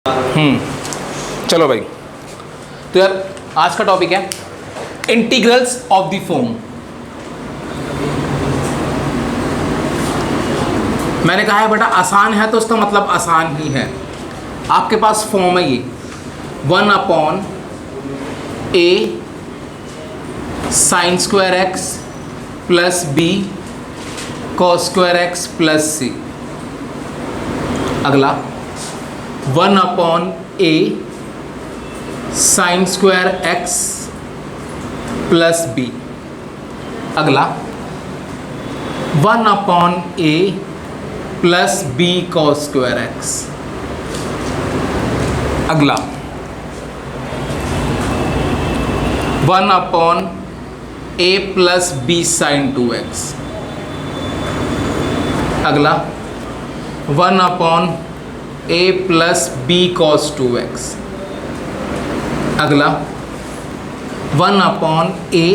चलो भाई, तो यार आज का टॉपिक है इंटीग्रल्स ऑफ द फॉर्म। मैंने कहा है बेटा आसान है तो उसका मतलब आसान ही है। आपके पास फॉर्म है ये 1/a sin square x plus B cos square x plus c. अगला 1/a sin square x plus b. अगला 1/a plus B cos square x. अगला 1/a plus B sin 2x। अगला 1/a plus B cos 2x। अगला 1/a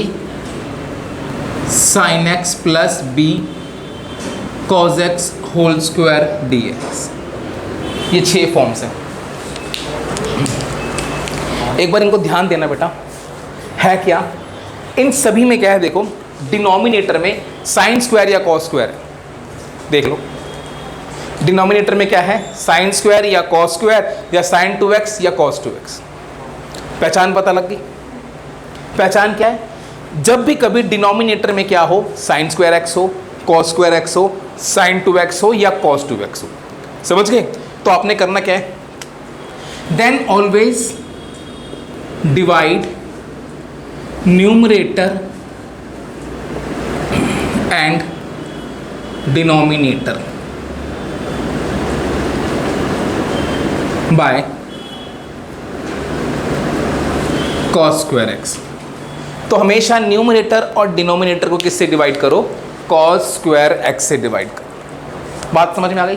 sin x plus B cos x whole square dx। ये 6 forms हैं। एक बार इनको ध्यान देना बेटा, है क्या इन सभी में क्या है, देखो डिनोमिनेटर में साइन स्क्वायर या कॉस स्क्वायर है। देख लो डिनोमिनेटर में क्या है, साइन स्क्वायर या कॉस स्क्वायर या साइन 2x या कॉस 2x। पहचान पता लग गई। पहचान क्या है, जब भी कभी डिनोमिनेटर में क्या हो, साइन स्क्वायर एक्स हो, कॉस स्क्वायर एक्स हो, साइन 2x हो या कॉस 2x हो, समझ गए। तो आपने करना क्या है, then always divide numerator and denominator by cos square x. तो हमेशा न्यूमरेटर और डिनोमिनेटर को किससे डिवाइड करो, cos स्क्वायर एक्स से डिवाइड करो। बात समझ में आ गई।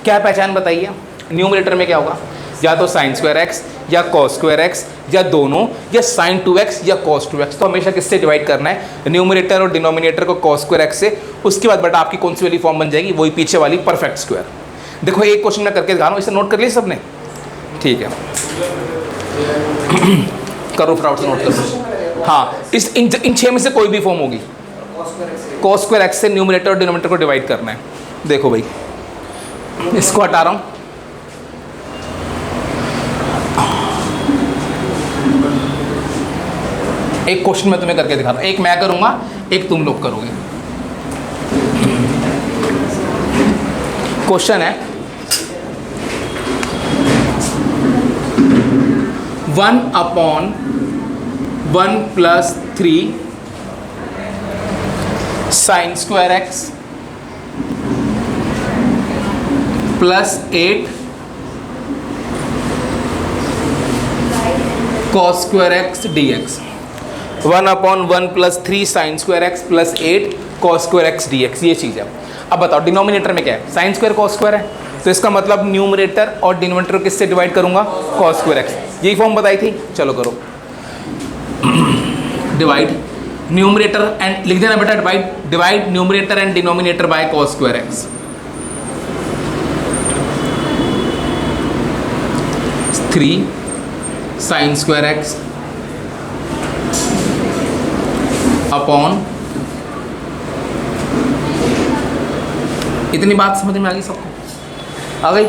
क्या पहचान बताइए, न्यूमरेटर में क्या होगा, या तो साइन स्क्वायर एक्स या cos स्क्वायर एक्स या दोनों, या साइन 2x या cos 2x। तो हमेशा किससे डिवाइड करना है, न्यूमरेटर और डिनोमिनेटर को cos स्क्वायर एक्स से। उसके बाद बेटा आपकी कौन सी वाली फॉर्म बन जाएगी, वही पीछे वाली परफेक्ट स्क्वायर। देखो एक क्वेश्चन में करके दिखा रहा हूँ, इसे नोट कर लिया सबने, ठीक है। करो फ्राउट से नोट करो। हाँ, इन 6 में से कोई भी फॉर्म होगी, cos स्क्वायर एक्स से न्यूमरेटर और डिनोमिनेटर को डिवाइड करना है। देखो भाई इसको हटा रहा हूँ, एक क्वेश्चन मैं तुम्हें करके दिखा रहा हूँ, एक मैं करूंगा एक तुम लोग करोगे। क्वेश्चन है 1/1 plus 3 sine square x plus 8 cos square x dx। 1/1 plus 3 sine square x plus 8 cos square x dx, ये चीज़ है। अब बताओ डिनोमिनेटर में क्या है, साइन स्क्वायर cos स्क्वायर है, तो इसका मतलब न्यूमरेटर और डिनोमिनेटर किससे डिवाइड करूंगा, cos स्क्वायर एक्स। यही फॉर्म बताई थी, चलो करो। डिवाइड न्यूमरेटर एंड, लिख देना बेटा divide numerator and denominator by cos square x. 3 sine square x upon, इतनी बात समझ में आ गई सबको, आ गई।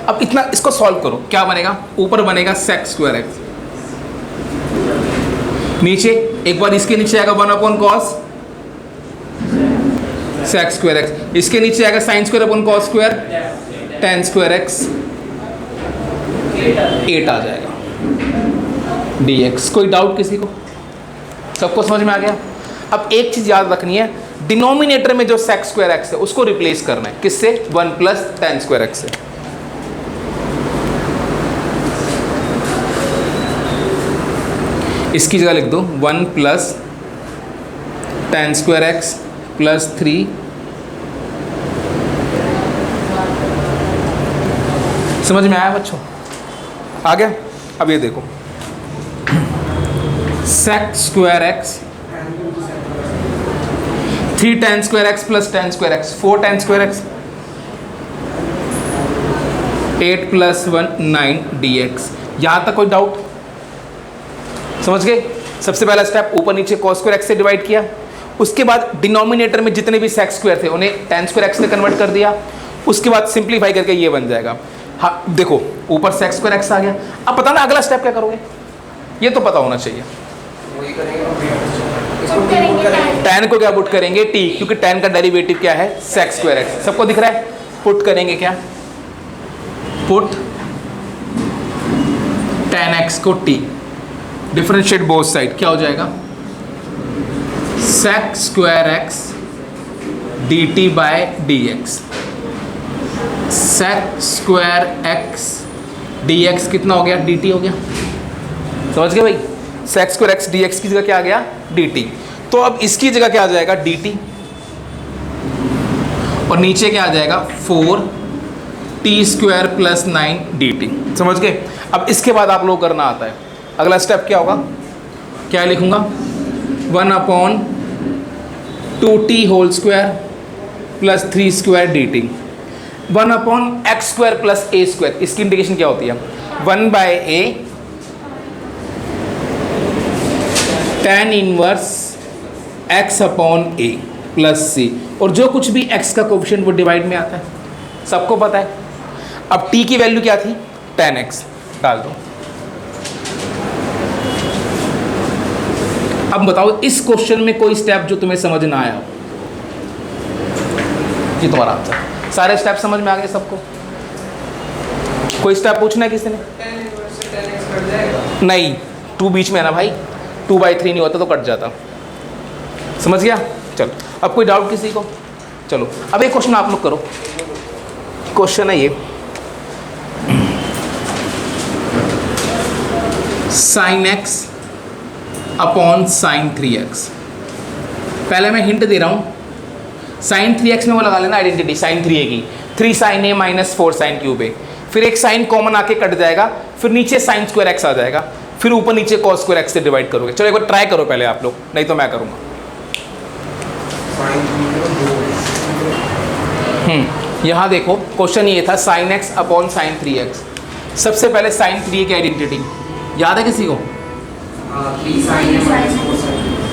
अब इतना इसको सॉल्व करो, क्या बनेगा, ऊपर बनेगा सेक स्क्वायर एक्स, नीचे एक बार इसके नीचे आएगा 1/cos सेक स्क्वायर एक्स, इसके नीचे आएगा sine square upon cos square tan square x, 8 आ जाएगा dx। कोई डाउट किसी को, सबको समझ में आ गया। अब एक चीज याद रखनी है, डिनोमिनेटर में जो सेक स्क्वायर एक्स है उसको रिप्लेस करना है किससे, 1 प्लस tan स्क्वायर एक्स से। इसकी जगह लिख दो 1 plus tan square x plus 3 समझ में आया बच्चों, आ गया। अब ये देखो sec square x 3 tan square x plus tan square x 4 tan square x 8 + 1 9 dx। यहाँ तक कोई डाउट? समझ गए? सबसे पहला स्टेप ऊपर नीचे cos स्क्वायर x से डिवाइड किया, उसके बाद डिनोमिनेटर में जितने भी sec स्क्वायर थे उन्हें tan स्क्वायर x से कन्वर्ट कर दिया, उसके बाद सिंप्लीफाई करके ये बन जाएगा। हाँ देखो ऊपर sec स्क्वायर x आ गया। अब पता ना अगला स्टेप क्या करोगे, ये तो पता होना चाहिए। tan को क्या पुट करेंगे? t, क्योंकि tan का डेरिवेटिव क्या है? sec square x। सबको दिख रहा है? पुट करेंगे क्या? पुट tan x को t, डिफरेंशिएट बोथ साइड, क्या हो जाएगा? sec square x dt by dx। sec square x dx कितना हो गया? dt हो गया। समझ गए भाई? sec स्क्वायर x dx की जगह क्या आ गया? dt। तो अब इसकी जगह क्या आ जाएगा? dt, और नीचे क्या आ जाएगा? 4t square plus 9 dt। समझ गए? अब इसके बाद आप लोग करना आता है, अगला स्टेप क्या होगा? क्या लिखूंगा? 1/2t whole square plus 3 square dt। 1/x square plus a square, इसकी इंटीग्रेशन क्या होती है? 1/a tan inverse x/a plus c, और जो कुछ भी x का कोफिशिएंट वो डिवाइड में आता है, सबको पता है। अब t की वैल्यू क्या थी? tan x डाल दो। अब बताओ इस क्वेश्चन में कोई स्टेप जो तुम्हें समझ ना आया हो? ये तुम्हारा आंसर। सारे स्टेप समझ में आ गए सबको? कोई स्टेप पूछना है किसी ने? नहीं, 2 बीच में है ना भाई, 2/3 नहीं होता तो कट जाता। समझ गया? चलो अब कोई डाउट किसी को? चलो अब एक क्वेश्चन आप लोग करो। क्वेश्चन है ये, sin x upon sin 3x। पहले मैं हिंट दे रहा हूँ, sin 3x में वो लगा लेना आइडेंटिटी sin 3a की, 3 sin a minus 4 sin cube a, फिर एक साइन कॉमन आके कट जाएगा, फिर नीचे sin स्क्वायर x आ जाएगा, फिर ऊपर नीचे cos स्क्वायर x से डिवाइड करोगे। चलो एक बार ट्राई करो पहले आप लोग, नहीं तो मैं करूँगा। यहाँ देखो क्वेश्चन ये था sin x upon sin 3x। सबसे पहले sin 3a की आइडेंटिटी याद है किसी को?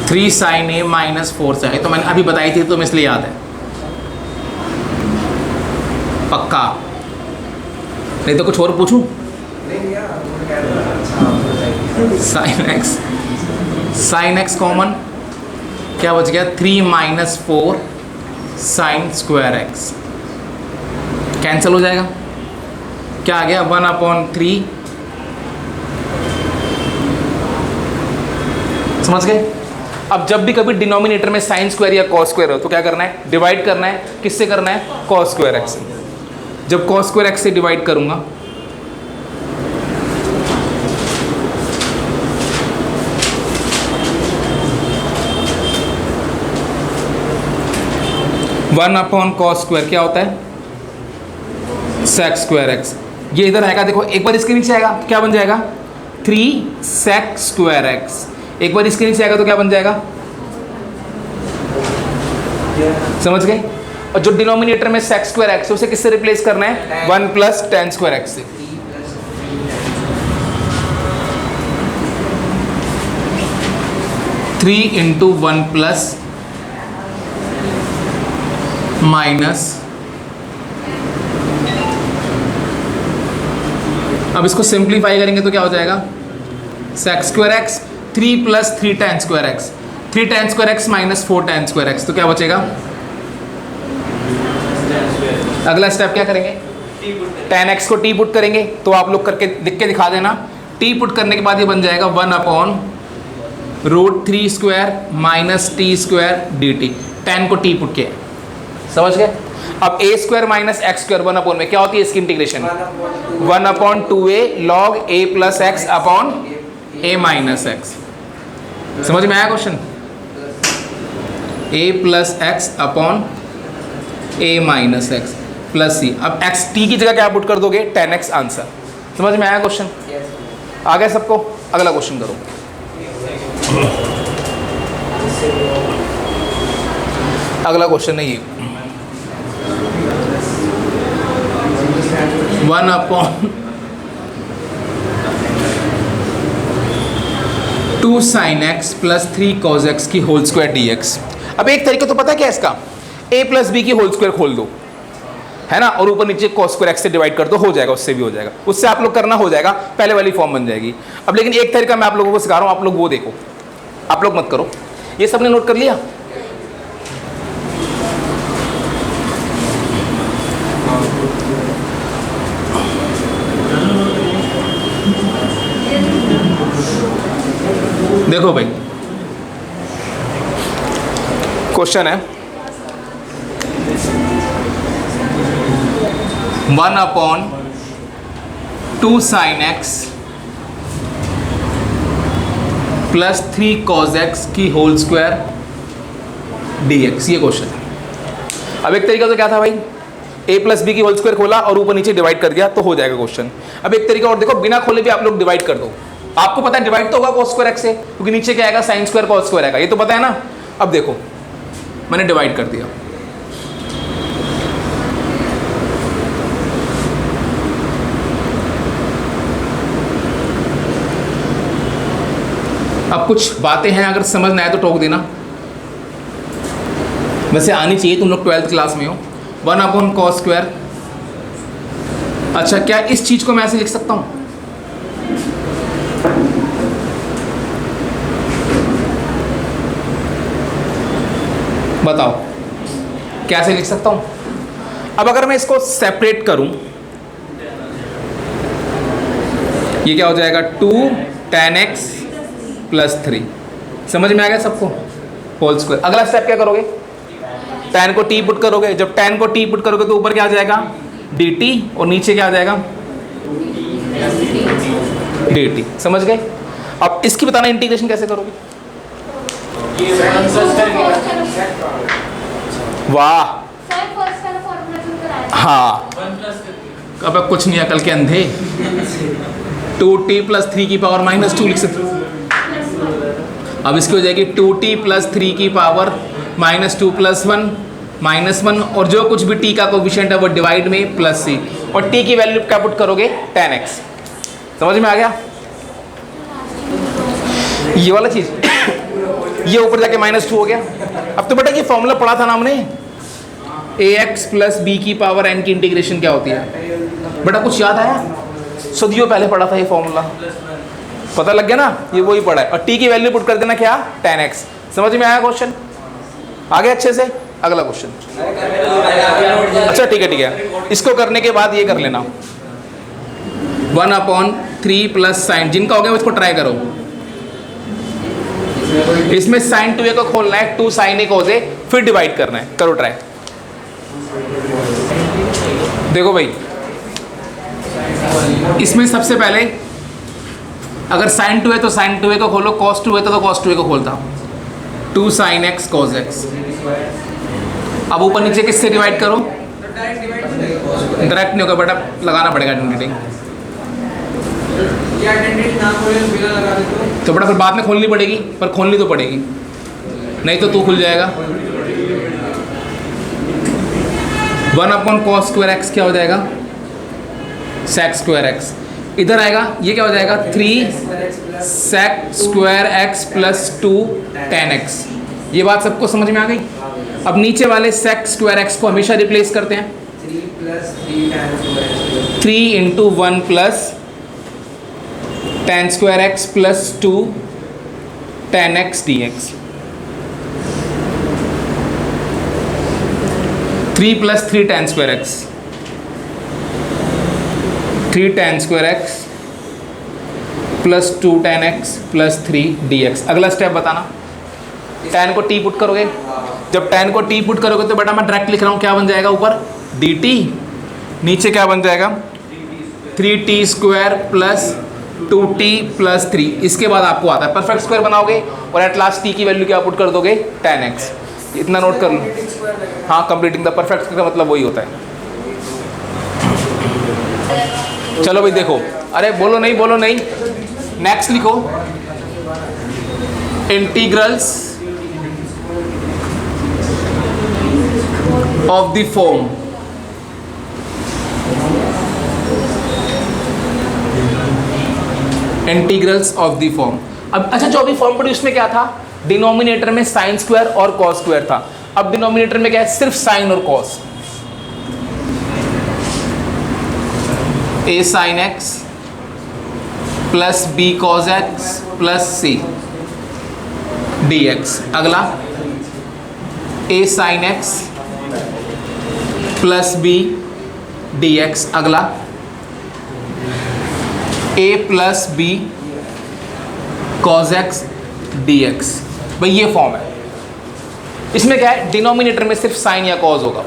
3 sin a minus 4 sin a, तो मैंने अभी बताई थी, तो मैं इसलिए याद है पक्का, नहीं तो कुछ और पूछूं? sin x कॉमन क्या बच गया? 3 minus 4 sin square x, cancel हो जाएगा। क्या आ गया? 1/3। समझ गए? अब जब भी कभी डिनोमिनेटर में साइन स्क्वायर या कॉस स्क्वायर हो तो क्या करना है? डिवाइड करना है। किससे करना है? कॉस स्क्वायर एक्स से। जब कॉस स्क्वायर एक्स से डिवाइड करूंगा 1/cos स्क्वायर क्या होता है? sec square x. ये इधर आएगा, देखो एक बार इसके नीचे आएगा तो क्या बन जाएगा? 3 sec स्क्वायर एक्स। एक बार इसके नीचे आएगा तो क्या बन जाएगा? समझ गए? और जो डिनोमिनेटर में sec स्क्वायर एक्स है उसे किससे रिप्लेस करना है? 1 + tan स्क्वायर एक्स से। थ्री इंटू 1 + माइनस, अब इसको सिंप्लीफाई करेंगे तो क्या हो जाएगा? sec square x 3 + 3 tan square x, 3 tan square x minus 4 tan square x, तो क्या बचेगा? अगला स्टेप क्या करेंगे? tan x को t पुट करेंगे, तो आप लोग करके लिख के दिखा देना। t पुट करने के बाद ये बन जाएगा 1/√3 square minus t square dt। tan को t पुट किया, समझ गए? अब a square minus x square 1/, में क्या होती है इसकी integration? 1/2a log a + x upon a minus x। समझ में आया question? a + x upon a minus x plus c। अब x t की जगह क्या पुट कर दोगे? tan x answer. समझ में आया क्वेश्चन? आ गया सबको? अगला क्वेश्चन करो। अगला क्वेश्चन है ये, 1 upon 2 sin x plus 3 cos x की होल स्क्वायर dx। अब एक तरीका तो पता है क्या इसका, a प्लस बी की होल स्क्वायर खोल दो, है ना, और ऊपर नीचे cos स्क्वायर x से डिवाइड कर दो, हो जाएगा, उससे भी हो जाएगा, उससे आप लोग करना हो जाएगा, पहले वाली फॉर्म बन जाएगी। अब लेकिन एक तरीका मैं आप लोगों को सिखा रहा हूँ, आप लोग वो देखो, आप लोग मत करो। ये सबने नोट कर लिया? देखो भाई, क्वेश्चन है 1 upon 2 sin x plus 3 cos x की होल स्क्वायर dx, ये क्वेश्चन है। अब एक तरीका तो क्या था भाई, a प्लस बी की होल स्क्वायर खोला और ऊपर नीचे डिवाइड कर दिया तो हो जाएगा क्वेश्चन। अब एक तरीका और देखो, बिना खोले भी आप लोग डिवाइड कर दो, आपको पता है डिवाइड तो होगा cos स्क्वायर x से, क्योंकि नीचे क्या आएगा sin स्क्वायर cos स्क्वायर आएगा, ये तो पता है ना। अब देखो मैंने डिवाइड कर दिया, अब कुछ बातें हैं अगर समझ ना आए तो टोक देना, वैसे आनी चाहिए, तुम लोग 12th क्लास में हो। 1 अपॉन cos स्क्वायर, अच्छा क्या इस चीज को मैं ऐसे लिख सकता हूं, बताओ कैसे लिख सकता हूं? अब अगर मैं इसको सेपरेट करूं, ये क्या हो जाएगा 2 tan x प्लस 3, समझ में आ गया सबको, होल स्क्वायर। अगला स्टेप क्या करोगे, tan को t पुट करोगे, जब tan को t पुट करोगे तो ऊपर क्या आ जाएगा dt और नीचे क्या आ जाएगा dt, समझ गए? अब इसकी बताना इंटीग्रेशन कैसे करोगे, वाह, हाँ, अब कुछ नहीं, अकल के अंधे। 2t प्लस 3 की पावर माइनस 2 लिख सकते, अब इसकी हो जाएगी 2t प्लस 3 की पावर माइनस 2 प्लस 1 माइनस 1, और जो कुछ भी t का कोफिशिएंट है वो डिवाइड में प्लस c, और t की वैल्यू क्या पुट करोगे tan x, समझ में आ गया? ये वाला चीज ये ऊपर जाके माइनस 2 हो गया। अब तो बेटा ये फॉर्मूला पढ़ा था ना हमने, ax प्लस बी की पावर n की इंटीग्रेशन क्या होती है, बेटा कुछ याद आया? सदियों पहले पढ़ा था ये फॉर्मूला, पता लग गया ना, ये वही पढ़ा है। और t की वैल्यू पुट कर देना क्या tan x, समझ में आया क्वेश्चन? आगे अच्छे से अगला क्वेश्चन, अच्छा ठीक है, इसको करने के बाद ये कर लेना 1 अपॉन 3 प्लस साइन, जिनका हो गया उसको ट्राई करो, इसमें sin 2a को खोलना है, 2 sin a cos a, फिर डिवाइड करना है, करो ट्राई। देखो भाई, इसमें सबसे पहले अगर sin 2a तो sin 2a को खोलो, cos 2a तो cos 2a को खोलता, 2 sin x cos x। अब ऊपर नीचे किससे डिवाइड करो, डायरेक्ट नहीं होगा बेटा, लगाना पड़ेगा आइडेंटिटी, तो बेटा फिर बाद में खोलनी पड़ेगी, पर खोलनी तो पड़ेगी, नहीं तो तू खुल जाएगा। 1 अपॉन cos स्क्वायर x क्या हो जाएगा sec स्क्वायर x, इधर आएगा ये क्या हो जाएगा 3 sec square x plus 2 tan x, ये बात सबको समझ में आ गई? अब नीचे वाले sec स्क्वायर x को हमेशा रिप्लेस करते हैं, 3 into 1 plus tan square x plus 2 tan x dx, 3 plus 3 tan square x, 3 tan square x plus 2 tan x plus 3 dx। अगला स्टेप बताना, tan को t पुट करोगे, जब tan को t पुट करोगे तो बेटा मैं डायरेक्ट लिख रहा हूँ, क्या बन जाएगा ऊपर dt, नीचे क्या बन जाएगा 3t square plus 2t plus 3, इसके बाद आपको आता है परफेक्ट स्क्वायर बनाओगे और एट लास्ट t की वैल्यू क्या पुट कर दोगे tan x, इतना नोट कर लो। हाँ, कंप्लीटिंग द परफेक्ट स्क्वायर का मतलब वही होता है। चलो भाई देखो, अरे बोलो नहीं, बोलो नहीं, नेक्स्ट लिखो, integrals of the form integrals of the form. अब अच्छा, जो अभी फॉर्म पड़ी उसमें क्या था, डिनोमिनेटर में साइन स्क्वायर और कॉस स्क्वायर था, अब डिनोमिनेटर में क्या है, सिर्फ साइन और cos. A sine x plus b cos x plus c d x. अगला a sine x plus b d x. अगला a plus b cos x d x. भाई ये फॉर्म है। इसमें क्या है, डिनोमिनेटर में सिर्फ साइन या कॉस होगा।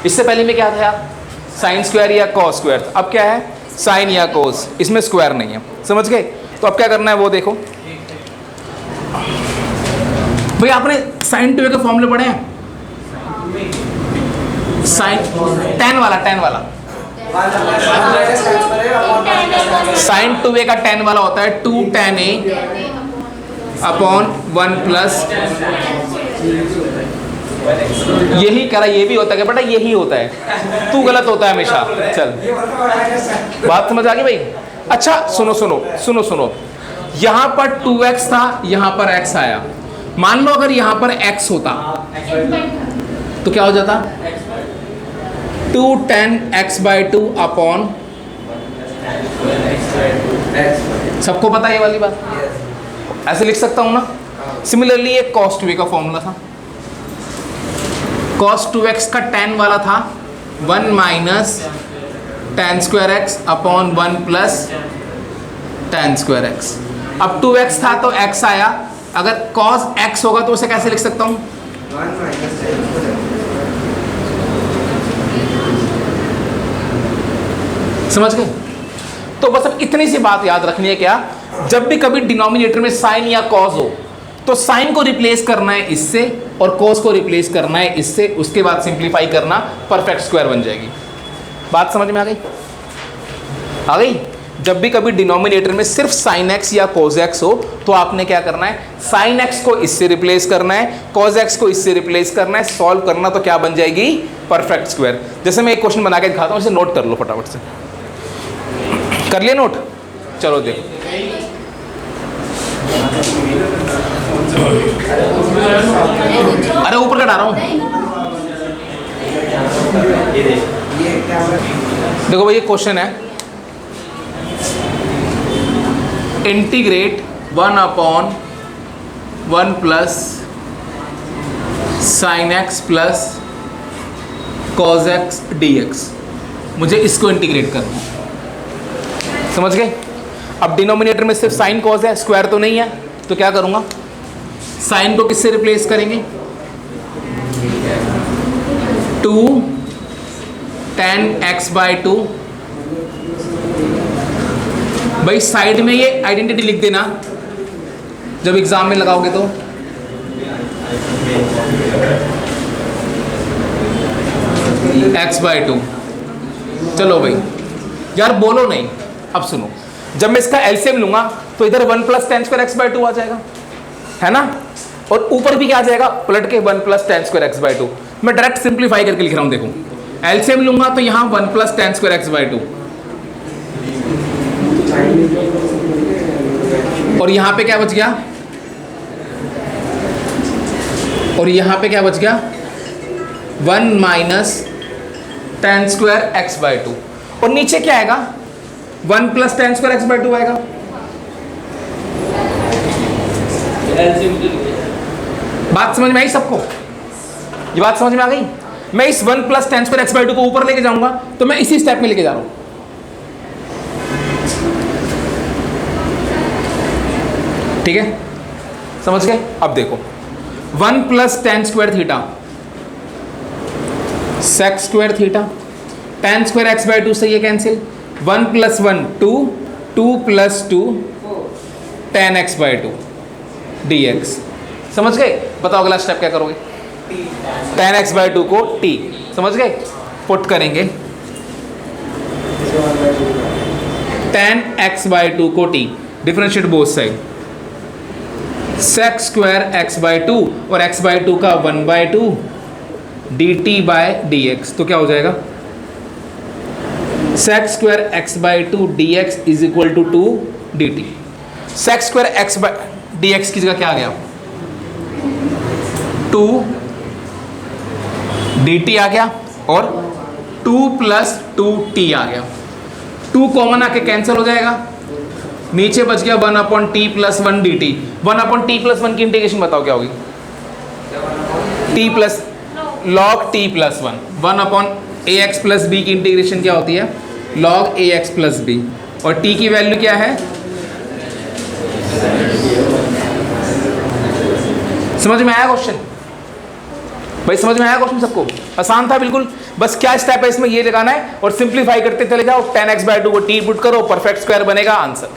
इससे पहले में क्या था यार, साइन स्क्वायर या कॉस स्क्वायर। अब क्या है, साइन या कॉस, इसमें स्क्वायर नहीं है। समझ गए? तो अब क्या करना है वो देखो भाई, आपने साइन टू ए के फॉर्मूले पढ़े हैं, साइन टेन वाला साइन टू ए का टेन वाला होता है 2 tan a अपॉन 1 प्लस, यही करा, ये भी होता है बेटा, यही होता है, तू गलत होता है हमेशा। चल बात समझ आ गई भाई? अच्छा सुनो, यहां पर 2x था, यहां पर x आया। मान लो अगर यहां पर x होता तो क्या हो जाता, 2 tan x/2 अपॉन, सबको पता है ये वाली बात, ऐसे लिख सकता हूं ना। सिमिलरली एक cos 2a का फॉर्मूला था, cos 2x का tan वाला था 1 minus tan square x upon 1 plus tan square x। अब 2x था तो x आया, अगर cos x होगा तो उसे कैसे लिख सकता हूं, समझ गए? तो बस अब इतनी सी बात याद रखनी है, क्या, जब भी कभी डिनोमिनेटर में साइन या कॉस हो तो साइन को रिप्लेस करना है इससे और कॉस को रिप्लेस करना है इससे, उसके बाद सिंप्लीफाई करना, परफेक्ट स्क्वायर बन जाएगी। बात समझ में आ गई? आ गई? जब भी कभी डिनोमिनेटर में सिर्फ साइन एक्स या कॉस एक्स हो तो आपने क्या करना है, साइन एक्स को इससे रिप्लेस करना है, कॉस एक्स को इससे रिप्लेस करना है, सॉल्व करना, तो क्या बन जाएगी, परफेक्ट स्क्वायर। जैसे मैं एक क्वेश्चन बना के दिखाता हूँ, इसे नोट कर लो फटाफट से। कर लिया नोट? चलो देखो, अरे ऊपर का डाल रहा हूं। देखो भाई, ये क्वेश्चन है, integrate 1 upon 1 plus sign x plus cos x d x. मुझे इसको इंटीग्रेट करना है, समझ गए? अब डिनोमिनेटर में सिर्फ साइन कॉस है, स्क्वायर तो नहीं है, तो क्या करूंगा, साइन को किससे रिप्लेस करेंगे, 2 tan x/2। भाई साइड में ये आइडेंटिटी लिख देना जब एग्जाम में लगाओगे तो, x/2। चलो भाई यार बोलो नहीं, अब सुनो, जब मैं इसका एलसीएम लूंगा तो इधर 1 प्लस tan स्क्वायर x/2 आ जाएगा, है ना, और ऊपर भी क्या आ जाएगा, पलट के 1 प्लस tan स्क्वायर x/2। मैं डायरेक्ट सिंप्लीफाई करके लिख रहा हूं, देखो एलसीएम लूंगा तो यहां 1 प्लस tan स्क्वायर x/2, और यहां पे क्या बच गया, और यहां पे क्या बच गया, 1 माइनस tan स्क्वायर x/2, और नीचे क्या आएगा, 1 प्लस tan स्क्वायर x/2 आएगा। बात समझ में आई सबको? ये बात समझ में आ गई? मैं इस 1 प्लस tan स्क्वायर x/2 को ऊपर लेके जाऊंगा तो मैं इसी स्टेप में लेके जा रहा हूं, ठीक है, समझ गए? अब देखो 1 plus tan square theta sec square theta, tan square x/2 से ये cancel, 1 plus 1 2, 2 plus 2 tan x/2 dx। समझ गए? बताओ अगला स्टेप क्या करोगे, tan x/2 को t, समझ गए, पुट करेंगे tan x/2 को t, differentiate both side, sec square x/2 और x/2 का 1/2 dt/dx, तो क्या हो जाएगा, sec square x/2 dx is equal to 2 dt। Sec square x by d x की जगह क्या आ गया, 2 dt आ गया और 2 + 2t आ गया। 2 कॉमन आके कैंसिल हो जाएगा, नीचे बच गया 1/t + 1 dt। 1/t + 1 की इंटीग्रेशन बताओ क्या होगी, t plus log t + 1। 1/ax + b की इंटीग्रेशन क्या होती है, log ax + b। और t की वैल्यू क्या है, समझ में आया क्वेश्चन भाई, समझ में आया क्वेश्चन सबको, आसान था बिल्कुल। बस क्या स्टेप है इसमें, ये लगाना है और सिंप्लीफाई करते चले जाओ। 10x/2 को t पुट करो, परफेक्ट स्क्वायर बनेगा, आंसर।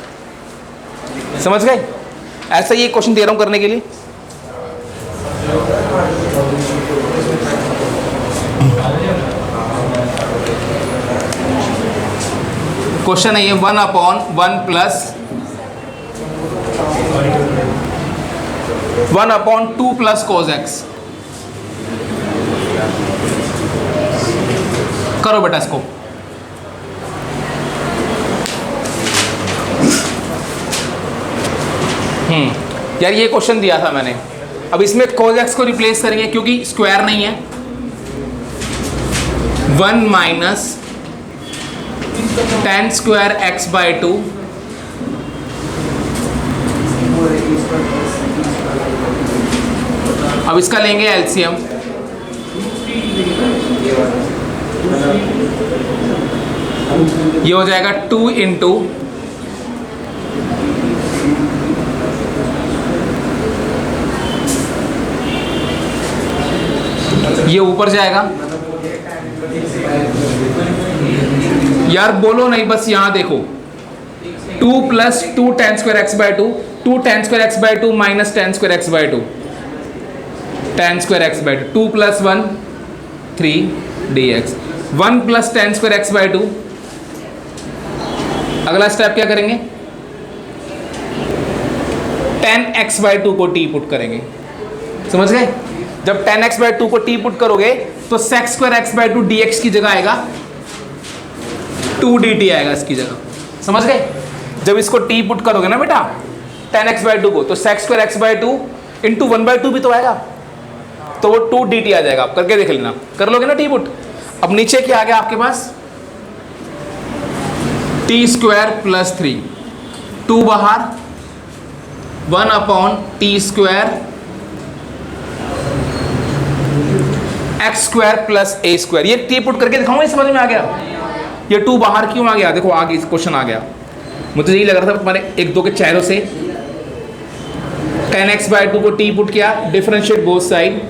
समझ गए? ऐसा ही एक क्वेश्चन दे रहा हूं करने के लिए। क्वेश्चन है ये 1/1 + 1/2 + cos x। करो बेटा इसको। यार ये क्वेश्चन दिया था मैंने, अब इसमें cos x को रिप्लेस करेंगे क्योंकि स्क्वायर नहीं है। 1 - tan स्क्वायर x/2 अब इसका लेंगे एलसीएम, ये हो जाएगा 2 × ये ऊपर जाएगा। यार बोलो नहीं, बस यहां देखो, 2 + 2 tan square x/2, 2 tan square x/2 - tan square x/2, tan square x/2, 2 + 1 3 dx, 1 + tan square x/2। अगला स्टेप क्या करेंगे, tan x/2 को t पुट करेंगे। समझ गए? जब tan x/2 को t पुट करोगे तो sec स्क्वायर x/2 dx की जगह आएगा 2 dt आएगा इसकी जगह। समझ गए? जब इसको t पुट करोगे ना बेटा tan x/2 को, तो sec स्क्वायर x/2 × 1/2 भी तो आएगा, तो वो 2 dt आ जाएगा। आप करके देख लेना, कर लोगे ना t पुट। अब नीचे क्या आ गया आपके पास, t² + 3, 2 बाहर, 1/t² x² + a²। ये t पुट करके दिखाऊंगा, समझ में आ गया? ये 2 बाहर क्यों आ गया, देखो आगे क्वेश्चन आ गया। मुझे यही लग रहा था तुम्हारे 1-2 के चेहरों से। tan x/2 को t पुट किया, differentiate both side,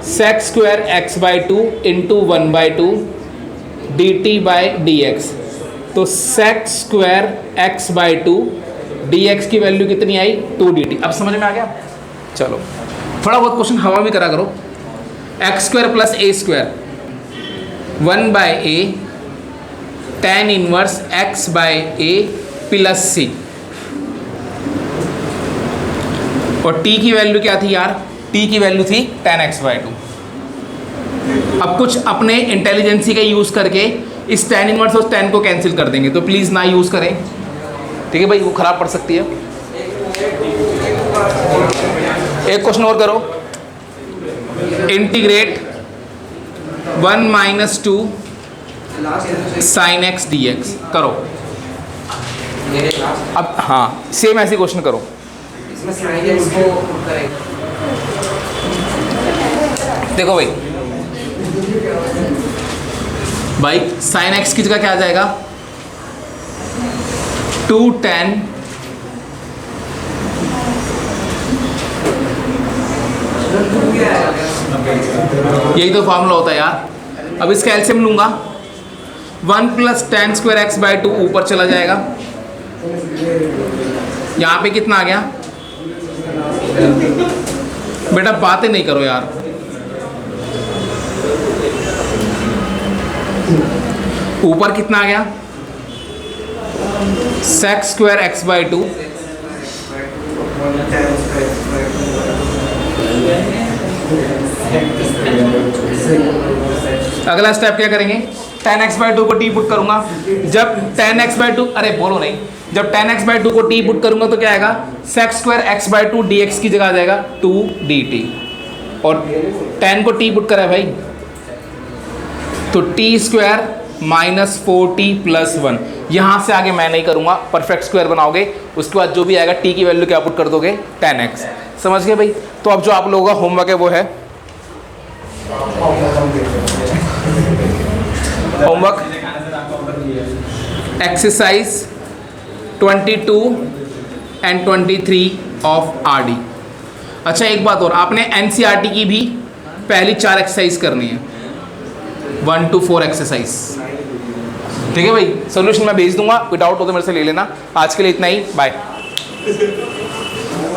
sec square x/2 × 1/2 dt/dx। तो sec स्क्वायर x/2 dx की वैल्यू कितनी आई, 2 dt। अब समझ में आ गया? चलो थोड़ा बहुत क्वेश्चन हवा भी करा करो। x² + a², 1/a tan inverse x/a + c। और t की वैल्यू क्या थी यार, t की वैल्यू थी tan x/2। अब कुछ अपने इंटेलिजेंसी का यूज करके इस tan इनवर्स और tan को कैंसिल कर देंगे, तो प्लीज ना यूज करें, ठीक है भाई, वो खराब पड़ सकती है। एक क्वेश्चन और करो, इंटीग्रेट 1 - 2 sin x dx करो। अब हाँ सेम ऐसे क्वेश्चन करो। देखो भाई sin x की जगह क्या आ जाएगा, 2 tan यही तो फॉर्मूला होता है यार। अब इसका एलसीएम लूंगा, 1 + tan स्क्वायर x/2 ऊपर चला जाएगा, यहाँ पे कितना आ गया, बेटा बातें नहीं करो यार, ऊपर कितना आ गया, sec स्क्वायर x/2 अगला स्टेप क्या करेंगे, 10x/2 को टी पुट करूंगा, जब 10x/2 अरे बोलो नहीं, जब 10x/2 को टी पुट करूंगा तो क्या आएगा, sec² x/2 dx की जगह आ जाएगा 2 dt, और 10 को टी पुट करा है भाई तो t² माइनस 4t + 1। यहाँ से आगे मैं नहीं करूँगा, परफेक्ट स्क्वायर बनाओगे, उसके बाद जो भी आएगा t की वैल्यू क्या पुट कर दोगे 10x। समझ गए भाई। तो अब जो आप लोगों का होमवर्क है वो है homework exercise 22 and 23 of RD। अच्छा एक बात और, आपने NCERT की भी पहली 4 एक्सरसाइज करनी है, 1 to 4 एक्सरसाइज, ठीक है भाई। सोल्यूशन मैं भेज दूंगा, विदाउट हो तो मेरे से ले लेना। आज के लिए इतना ही, बाय।